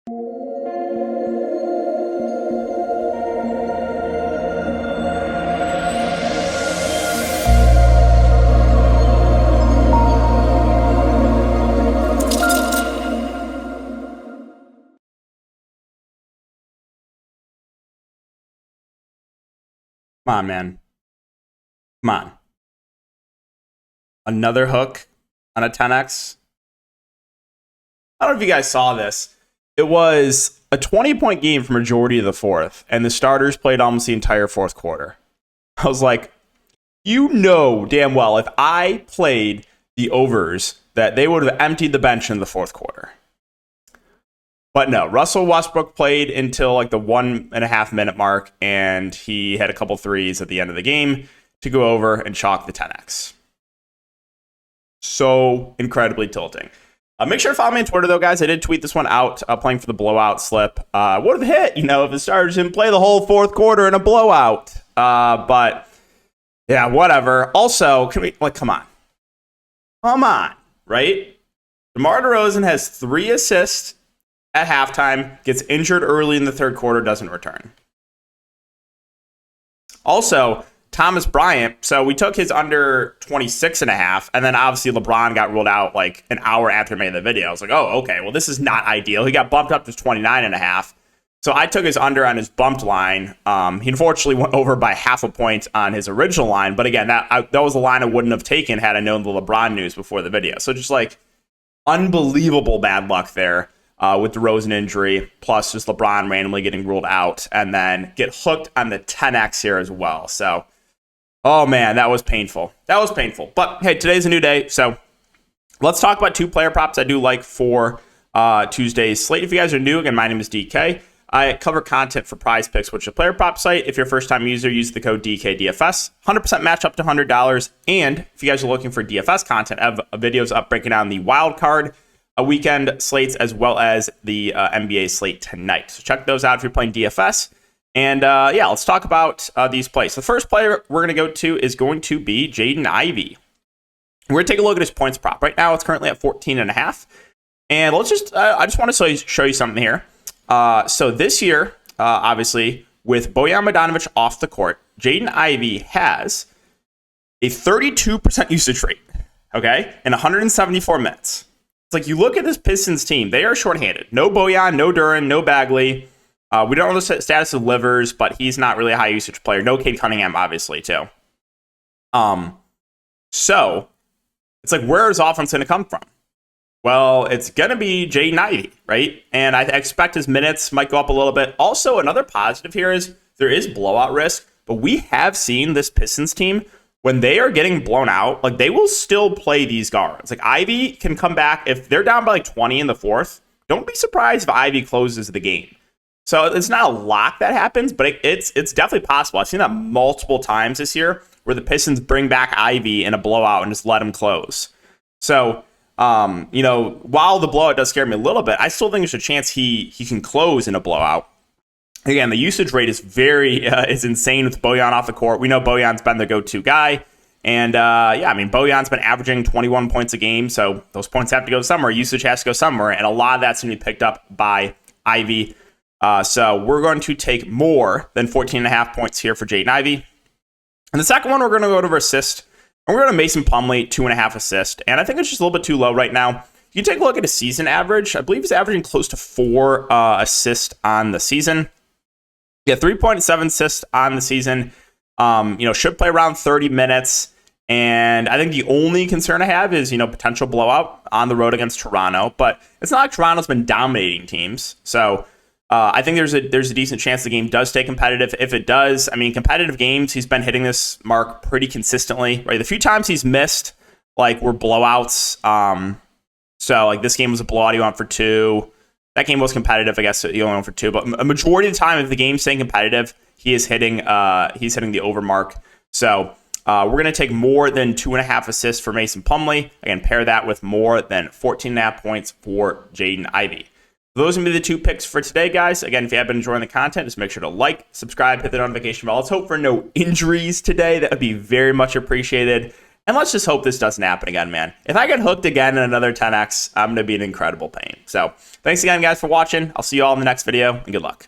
Come on, man. Come on. Another hook on a 10x. I don't know if you guys saw this. It was a 20-point game for majority of the fourth, and the starters played almost the entire fourth quarter. I was like, you know damn well if I played the overs that they would have emptied the bench in the fourth quarter. But no, Russell Westbrook played until like the 1.5 minute mark, and he had a couple threes at the end of the game to go over and chalk the 10x. So incredibly tilting. Make sure to follow me on Twitter, though, guys. I did tweet this one out, playing for the blowout slip. Would have hit, if the starters didn't play the whole fourth quarter in a blowout. But yeah, whatever. Also, can we come on, right? DeMar DeRozan has 3 assists at halftime, gets injured early in the third quarter, doesn't return. Also, Thomas Bryant, so we took his under 26.5, and then obviously LeBron got ruled out like an hour after I made the video. I was like, oh, okay, well, this is not ideal. He got bumped up to 29.5. So I took his under on his bumped line. He unfortunately went over by half a point on his original line, but again, that was the line I wouldn't have taken had I known the LeBron news before the video. So just like unbelievable bad luck there. With the DeRozan injury, plus just LeBron randomly getting ruled out, and then get hooked on the 10x here as well. So, oh man, that was painful. But hey, today's a new day, so let's talk about 2 player props I do like for Tuesday's slate. If you guys are new, again, my name is DK. I cover content for Prizepicks, which is a player prop site. If you're a first-time user, use the code DKDFS. 100% match up to $100. And if you guys are looking for DFS content, I have videos up breaking down the wild card weekend slates as well as the NBA slate tonight. So check those out if you're playing DFS. And yeah, let's talk about these plays. The first player we're going to go to is going to be Jaden Ivey. We're going to take a look at his points prop. Right now, it's currently at 14.5. And let's just, I just want to show you something here. So this year, obviously, with Bojan Bogdanovic off the court, Jaden Ivey has a 32% usage rate, okay, in 174 minutes. Like, you look at this Pistons team, they are shorthanded. No Bojan, no Duran, no Bagley. We don't know the status of Livers, but he's not really a high usage player. No Cade Cunningham, obviously, too. So it's like, where is offense going to come from? Well, it's going to be Jaden Ivey, right? And I expect his minutes might go up a little bit. Also, another positive here is there is blowout risk, but we have seen this Pistons team, when they are getting blown out, like, they will still play these guards. Like, Ivey can come back. If they're down by like 20 in the fourth, don't be surprised if Ivey closes the game. So it's not a lock that happens, but it's definitely possible. I've seen that multiple times this year where the Pistons bring back Ivey in a blowout and just let him close. So, while the blowout does scare me a little bit, I still think there's a chance he can close in a blowout. Again, the usage rate is is insane with Bojan off the court. We know Bojan's been the go-to guy. And, Bojan's been averaging 21 points a game, so those points have to go somewhere. Usage has to go somewhere, and a lot of that's going to be picked up by Ivey. So we're going to take more than 14.5 points here for Jaden Ivey. And the second one, we're going to go to assist. And we're going to Mason Plumlee, 2.5 assists. And I think it's just a little bit too low right now. You take a look at his season average. I believe he's averaging close to 4 assists on the season. Yeah, 3.7 assists on the season. Should play around 30 minutes. And I think the only concern I have is, potential blowout on the road against Toronto. But it's not like Toronto's been dominating teams. So I think there's a decent chance the game does stay competitive. If it does, competitive games, he's been hitting this mark pretty consistently, right? The few times he's missed, were blowouts. So, this game was a blowout. He went for 2. That game was competitive. I guess he only went for 2. But a majority of the time, if the game's staying competitive, he is hitting the over mark. So we're going to take more than 2.5 assists for Mason Plumlee. Again, pair that with more than 14.5 points for Jaden Ivey. Those are going to be the 2 picks for today, guys. Again, if you have been enjoying the content, just make sure to like, subscribe, hit the notification bell. Let's hope for no injuries today. That would be very much appreciated. And let's just hope this doesn't happen again, man. If I get hooked again in another 10x, I'm going to be in incredible pain. So thanks again, guys, for watching. I'll see you all in the next video, and good luck.